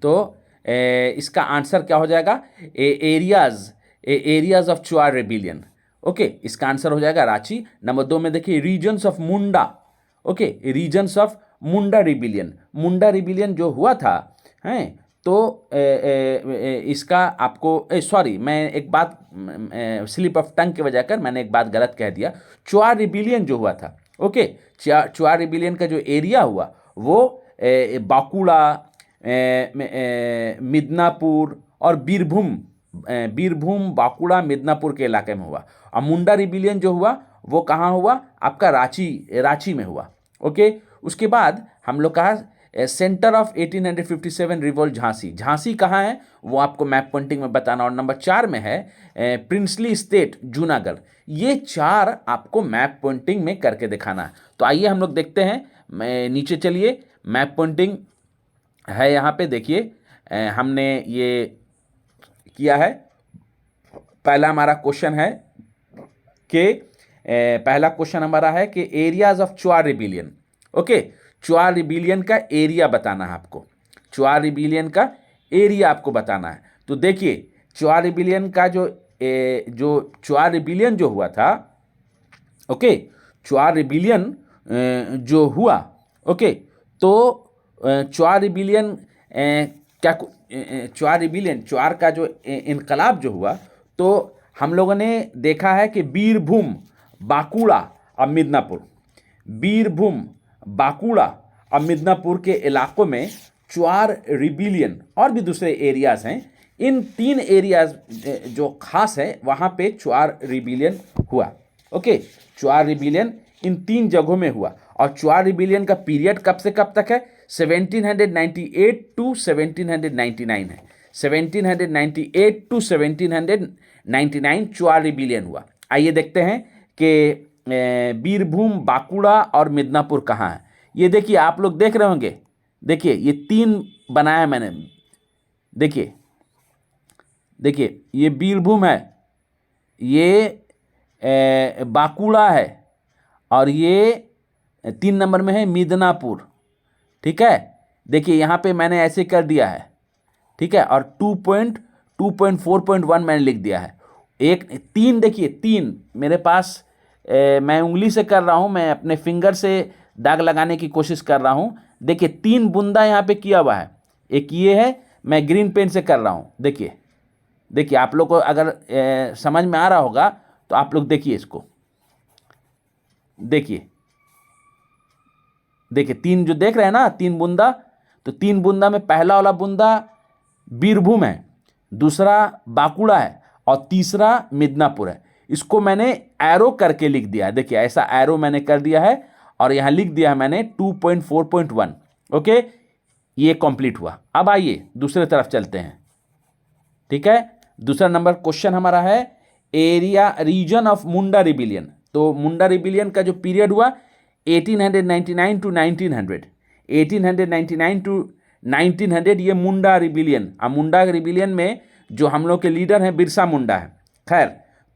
तो इसका आंसर क्या हो जाएगा, areas of Chuar rebellion. Okay, इसका आंसर हो जाएगा रांची। नंबर 2 में देखिए reasons of Munda. Okay, reasons of Munda rebellion. Munda rebellion जो हुआ था, हैं, तो इसका आपको सॉरी, मैं एक बात स्लिप ऑफ टंग की वजह कर मैंने एक बात गलत कह दिया। चुआर रिबिलियन जो हुआ था, ओके, चुआर रिबिलियन का जो एरिया हुआ वो बांकुड़ा, मिदनापुर और बीरभूम बांकुड़ा मिदनापुर के इलाके में हुआ। और मुंडा रिबिलियन जो हुआ वो कहाँ हुआ, आपका रांची में हुआ। ओके, उसके बाद हम लोग कहा सेंटर ऑफ 1857 रिवोल्ट झांसी कहाँ है वो आपको मैप पॉइंटिंग में बताना। और नंबर 4 में है प्रिंसली स्टेट जूनागढ़। ये 4 आपको मैप पॉइंटिंग में करके दिखाना है। तो आइए हम लोग देखते हैं, नीचे चलिए, मैप पॉइंटिंग है यहाँ पे, देखिए हमने ये किया है। पहला हमारा क्वेश्चन है कि पहला क्वेश्चन हमारा है कि areas of Chuar rebellion. Okay, Chuar rebellion का एरिया बताना है आपको, चुआर रिबिलियन का एरिया आपको बताना है। तो देखिए चुआर रिबिलियन का जो चुआर रिबिलियन जो हुआ था, ओके, चुआर रिबिलियन जो हुआ, ओके, तो चुआर रिबिलियन क्या चुआर रिबिलियन, चुआर का जो इनकलाब जो हुआ, तो हम लोगों ने देखा है कि बीरभूम बांकुड़ा और मिदनापुर, बीरभूम बांकुड़ा और मिदनापुर के इलाकों में चुआर रिबिलियन और भी दूसरे एरियाज हैं। इन 3 एरियाज जो खास है वहाँ पे चुआर रिबिलियन हुआ। ओके, चुआर रिबिलियन इन 3 जगहों में हुआ। और चुआर रिबिलियन का पीरियड कब से कब तक है, 1798 टू 1799 है। 1798 टू 1799 चुआर रिबिलियन हुआ। आइए देखते हैं कि बीरभूम बांकुड़ा और मिदनापुर कहाँ है। ये देखिए, आप लोग देख रहे होंगे, देखिए ये 3 बनाया मैंने, देखिए देखिए ये बीरभूम है, ये बांकुड़ा है, और ये 3 नंबर में है मिदनापुर। ठीक है, देखिए यहाँ पे मैंने ऐसे कर दिया है, ठीक है, और 2.4.1 मैंने लिख दिया है। एक 3, देखिए 3 मेरे पास, मैं उंगली से कर रहा हूँ, मैं अपने फिंगर से दाग लगाने की कोशिश कर रहा हूँ। देखिए 3 बूंदा यहाँ पे किया हुआ है, एक ये है, मैं ग्रीन पेन से कर रहा हूँ। देखिए देखिए आप लोग को अगर समझ में आ रहा होगा तो आप लोग देखिए इसको, देखिए देखिए 3 जो देख रहे हैं ना, 3 बूंदा, तो 3 बूंदा में पहला वाला बूंदा बीरभूम है, दूसरा बांकुड़ा है और तीसरा मिदनापुर है। इसको मैंने एरो करके लिख दिया है, देखिए ऐसा एरो मैंने कर दिया है और यहाँ लिख दिया है मैंने 2.4.1। ओके, ये कंप्लीट हुआ। अब आइए दूसरे तरफ चलते हैं। ठीक है, दूसरा नंबर क्वेश्चन हमारा है area region of Munda rebellion. तो मुंडा रिबिलियन का जो पीरियड हुआ 1899 टू 1900, 1899 टू 1900 ये मुंडा रिबिलियन। अब मुंडा रिबिलियन में जो हम लोग के लीडर हैं बिरसा मुंडा है। खैर,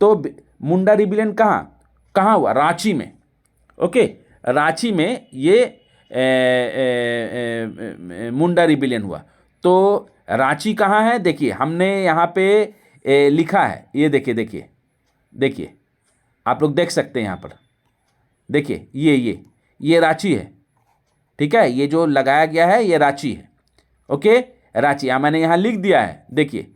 तो मुंडा रिबिलियन कहाँ हुआ, रांची में। ओके, रांची में ये मुंडा रिबिलियन हुआ। तो रांची कहाँ है, देखिए हमने यहाँ पे लिखा है, ये देखिए देखिए देखिए आप लोग देख सकते हैं यहाँ पर, देखिए ये रांची है। ठीक है, ये जो लगाया गया है ये रांची है। ओके, रांची मैंने यहाँ लिख दिया है, देखिए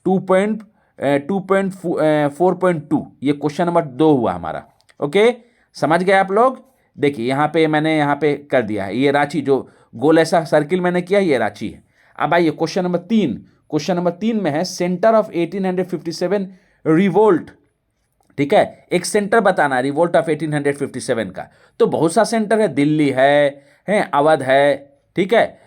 2.4.2, ये क्वेश्चन नंबर 2 हुआ हमारा। ओके, समझ गए आप लोग। देखिए यहाँ पे मैंने यहाँ पे कर दिया है, ये रांची जो गोल ऐसा सर्किल मैंने किया ये रांची है। अब आइए क्वेश्चन नंबर 3, क्वेश्चन नंबर 3 में है सेंटर ऑफ 1857 रिवोल्ट। ठीक है, एक सेंटर बताना है रिवोल्ट ऑफ 1857 का। तो बहुत सा सेंटर है, दिल्ली है अवध है, ठीक है,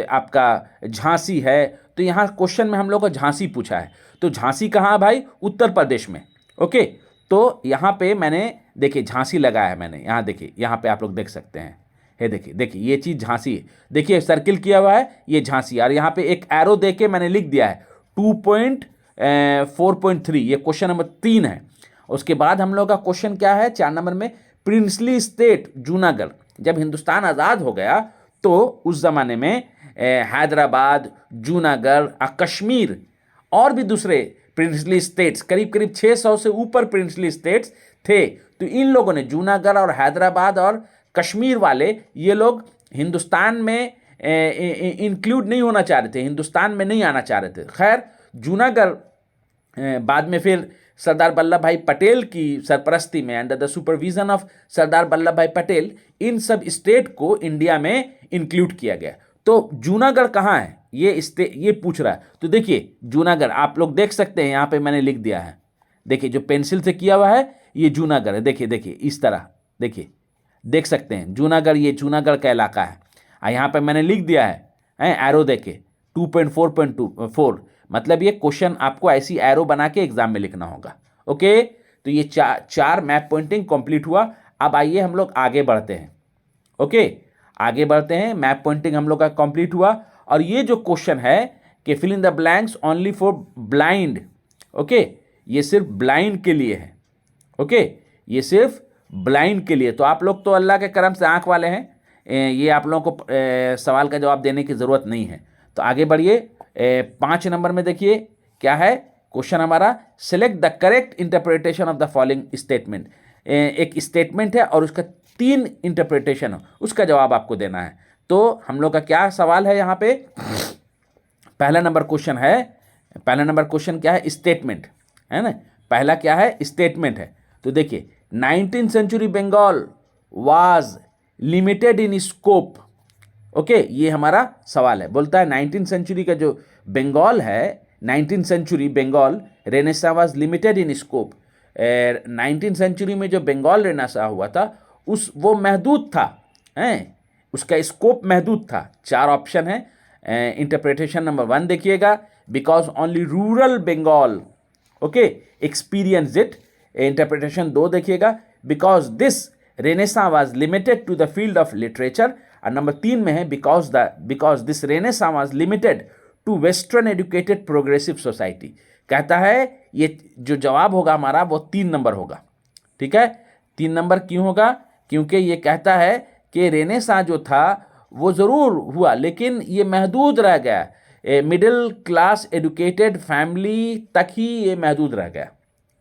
आपका झांसी है। तो यहाँ क्वेश्चन में हम लोग को झांसी पूछा है, तो झांसी कहाँ है भाई, उत्तर प्रदेश में। ओके, तो यहाँ पे मैंने देखिए झांसी लगाया है मैंने, यहाँ देखिए, यहाँ पे आप लोग देख सकते हैं, ये देखिए देखिए ये चीज़ झांसी है, देखिए सर्किल किया हुआ है ये झांसी। और यहाँ पे एक एरो दे के मैंने लिख दिया है 2.4.3, ये क्वेश्चन नंबर 3 है। उसके बाद हम लोग का क्वेश्चन क्या है 4 नंबर में, प्रिंसली स्टेट जूनागढ़। जब हिंदुस्तान आज़ाद हो गया तो उस ज़माने में हैदराबाद, जूनागढ़, कश्मीर और भी दूसरे प्रिंसली स्टेट्स, करीब करीब 600 से ऊपर प्रिंसली स्टेट्स थे। तो इन लोगों ने, जूनागढ़ और हैदराबाद और कश्मीर वाले, ये लोग हिंदुस्तान में इंक्लूड नहीं होना चाह रहे थे, हिंदुस्तान में नहीं आना चाह रहे थे। खैर, जूनागढ़ बाद में फिर सरदार वल्लभ भाई पटेल की सरपरस्ती में, under the supervision of Sardar Vallabh भाई पटेल, इन सब स्टेट को इंडिया में इंक्लूड किया गया। तो जूनागढ़ कहाँ है, ये पूछ रहा है। तो देखिए, जूनागढ़ आप लोग देख सकते हैं, यहाँ पे मैंने लिख दिया है, देखिए जो पेंसिल से किया हुआ है ये जूनागढ़ है। देखिए देखिए इस तरह, देखिए देख सकते हैं जूनागढ़, ये जूनागढ़ का इलाका है। यहाँ पे मैंने लिख दिया है एरो देखे 2.4.4, मतलब ये क्वेश्चन आपको ऐसी एरो बना के एग्जाम में लिखना होगा। ओके, तो ये चार मैप पॉइंटिंग कंप्लीट हुआ। अब आइए हम लोग आगे बढ़ते हैं। ओके, आगे बढ़ते हैं, मैप पॉइंटिंग हम लोग का कंप्लीट हुआ। और ये जो क्वेश्चन है कि fill in the blanks only for blind, okay, ये सिर्फ ब्लाइंड के लिए है। ओके, ये सिर्फ ब्लाइंड के लिए। तो आप लोग तो अल्लाह के करम से आंख वाले हैं, ये आप लोगों को सवाल का जवाब देने की ज़रूरत नहीं है। तो आगे बढ़िए, 5 नंबर में देखिए क्या है क्वेश्चन हमारा, select the correct interpretation of the following statement. एक स्टेटमेंट है और उसका 3 इंटरप्रिटेशन है, उसका जवाब आपको देना है। तो हम लोग का क्या सवाल है यहाँ पे, पहला नंबर क्वेश्चन है, पहला नंबर क्वेश्चन क्या है, स्टेटमेंट है ना, पहला क्या है, स्टेटमेंट है। तो देखिए 19th century Bengal was limited in scope. Okay, ये हमारा सवाल है, बोलता है 19th सेंचुरी का जो बंगाल है, 19th century Bengal renaissance was limited in scope. 19th century में जो बंगाल रेनेसा हुआ था वो महदूद था, उसका स्कोप महदूद था। 4 ऑप्शन है। इंटरप्रिटेशन नंबर 1 देखिएगा, because only rural Bengal okay experience it. Interpretation 2 देखिएगा, because this renaissance was limited to the field of literature. और नंबर 3 में है, because this renaissance was limited to western educated progressive society. कहता है ये जो जवाब होगा हमारा वो 3 नंबर होगा। ठीक है, 3 नंबर क्यों होगा, क्योंकि ये कहता है कि रेनेसा जो था वो ज़रूर हुआ लेकिन ये महदूद रह गया, मिडिल क्लास एजुकेटेड फैमिली तक ही ये महदूद रह गया।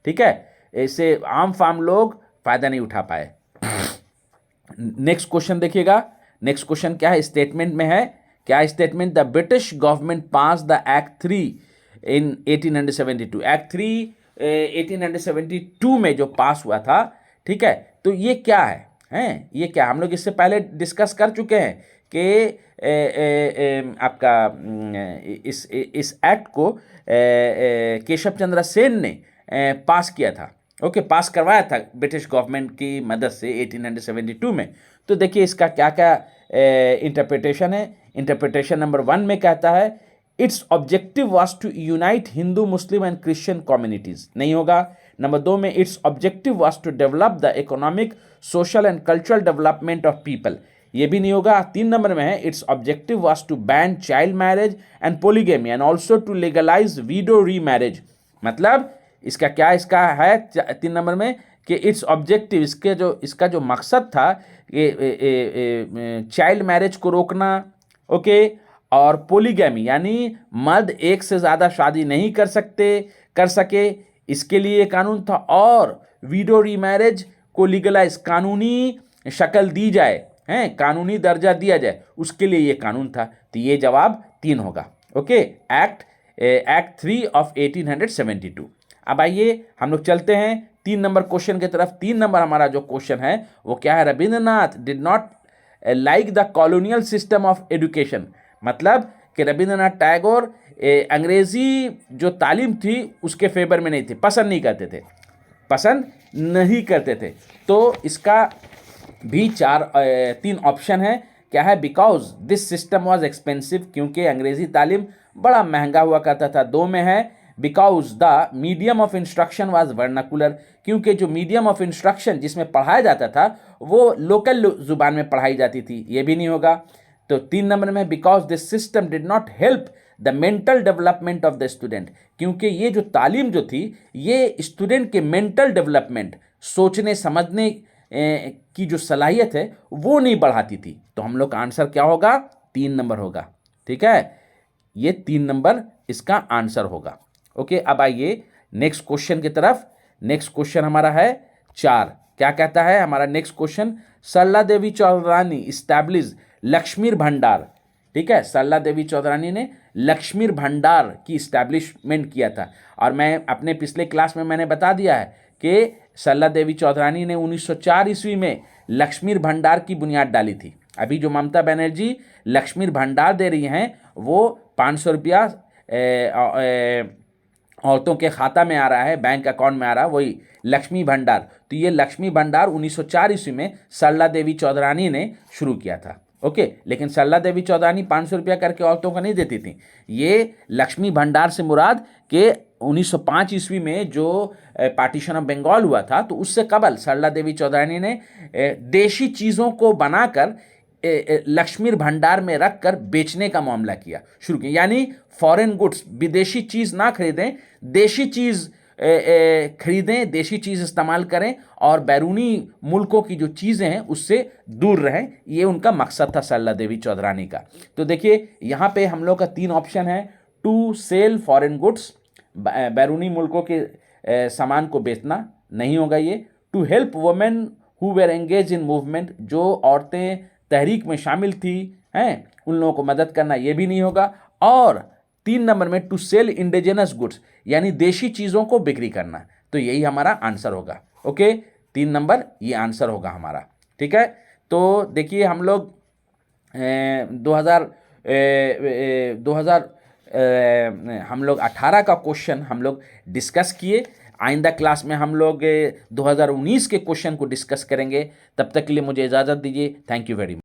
ठीक है, इससे आम फाम लोग फ़ायदा नहीं उठा पाए। नेक्स्ट क्वेश्चन देखिएगा, नेक्स्ट क्वेश्चन क्या है, स्टेटमेंट में है, क्या statement, the British government pass the act 3 in 1872। Act 3 1872 में जो पास हुआ था। ठीक है, तो ये क्या है, ये क्या, हम लोग इससे पहले डिस्कस कर चुके हैं कि आपका इस एक्ट को केशव चंद्र सेन ने पास किया था। ओके, पास करवाया था ब्रिटिश गवर्नमेंट की मदद से 1872 में। तो देखिए इसका क्या क्या इंटरप्रिटेशन है। इंटरप्रिटेशन नंबर 1 में कहता है its objective was to unite Hindu, Muslim and Christian communities, नहीं होगा। नंबर 2 में its objective was to develop the economic, social and cultural development of people, ये भी नहीं होगा। 3 नंबर में है its objective was to ban child marriage and polygamy and also to legalize widow remarriage. मतलब इसका क्या, इसका है 3 नंबर में कि इट्स ऑब्जेक्टिव, इसका जो मकसद था चाइल्ड मैरिज को रोकना, ओके, और पोलीगैमी यानी मर्द एक से ज़्यादा शादी नहीं कर सके, इसके लिए कानून था। और वीडो री मैरिज को लीगलाइज, कानूनी शक्ल दी जाए, कानूनी दर्जा दिया जाए, उसके लिए ये कानून था। तो ये जवाब 3 होगा। Okay, act 3 of 1872। अब आइए हम लोग चलते हैं 3 नंबर क्वेश्चन की तरफ। 3 नंबर हमारा जो क्वेश्चन है वो क्या है, Rabindranath did not like the colonial system of education. मतलब कि रविंद्रनाथ टैगोर अंग्रेजी जो तालीम थी उसके फेवर में नहीं थे, पसंद नहीं करते थे। तो इसका भी 3 ऑप्शन है। क्या है, because this system was expensive, क्योंकि अंग्रेजी तालीम बड़ा महंगा हुआ करता था। 2 में है because the medium of instruction was vernacular, क्योंकि जो मीडियम ऑफ इंस्ट्रक्शन जिसमें पढ़ाया जाता था वो लोकल जुबान में पढ़ाई जाती थी, ये भी नहीं होगा। तो 3 नंबर में because this system did not help the mental development of the student, क्योंकि ये जो तालीम जो थी ये स्टूडेंट के मेंटल डेवलपमेंट, सोचने समझने की जो सलाहियत है वो नहीं बढ़ाती थी। तो हम लोग का आंसर क्या होगा, 3 नंबर होगा। ठीक है, ये 3 नंबर इसका आंसर होगा। ओके, अब आइए नेक्स्ट क्वेश्चन की तरफ। नेक्स्ट क्वेश्चन हमारा है 4। क्या कहता है हमारा नेक्स्ट क्वेश्चन? सरला देवी चौधरानी इस्टेब्लिश लक्ष्मीर भंडार। ठीक है, सरला देवी चौधरानी ने लक्ष्मीर भंडार की इस्टेब्लिशमेंट किया था। और मैं अपने पिछले क्लास में मैंने बता दिया है कि सरला देवी चौधरानी ने 1904 ईस्वी में लक्ष्मीर भंडार की बुनियाद डाली थी। अभी जो ममता बनर्जी लक्ष्मीर भंडार दे रही हैं वो 500 रुपया औरतों के खाता में आ रहा है, बैंक अकाउंट में आ रहा है, वही लक्ष्मी भंडार। तो ये लक्ष्मी भंडार 1904 ईस्वी में सरला देवी चौधरानी ने शुरू किया था। ओके, लेकिन सरला देवी चौधरानी 500 रुपया करके औरतों को नहीं देती थी। ये लक्ष्मी भंडार से मुराद के 1905 ईस्वी में जो पार्टीशन ऑफ बंगाल हुआ था, तो उससे कबल सरला देवी चौधरानी ने देशी चीज़ों को बनाकर लक्ष्मीर भंडार में रखकर बेचने का मामला किया शुरू किया। यानी फॉरेन गुड्स, विदेशी चीज़ ना खरीदें, देशी चीज़ खरीदें, देशी चीज़ इस्तेमाल करें और बैरूनी मुल्कों की जो चीज़ें हैं उससे दूर रहें। ये उनका मकसद था सरला देवी चौधरानी का। तो देखिए यहाँ पे हम लोग का 3 ऑप्शन है। टू सेल फॉरेन गुड्स, बैरूनी मुल्कों के सामान को बेचना नहीं होगा ये। To help women who were engage in movement, जो औरतें तहरीक में शामिल थी हैं उन लोगों को मदद करना, ये भी नहीं होगा। और 3 नंबर में टू सेल इंडिजिनस गुड्स, यानी देशी चीज़ों को बिक्री करना। तो यही हमारा आंसर होगा। ओके, 3 नंबर ये आंसर होगा हमारा। ठीक है, तो देखिए हम लोग 2000 हम लोग 18 का क्वेश्चन हम लोग डिस्कस किए। आइंदा क्लास में हम लोग 2019 के क्वेश्चन को डिस्कस करेंगे। तब तक के लिए मुझे इजाज़त दीजिए। Thank you very much.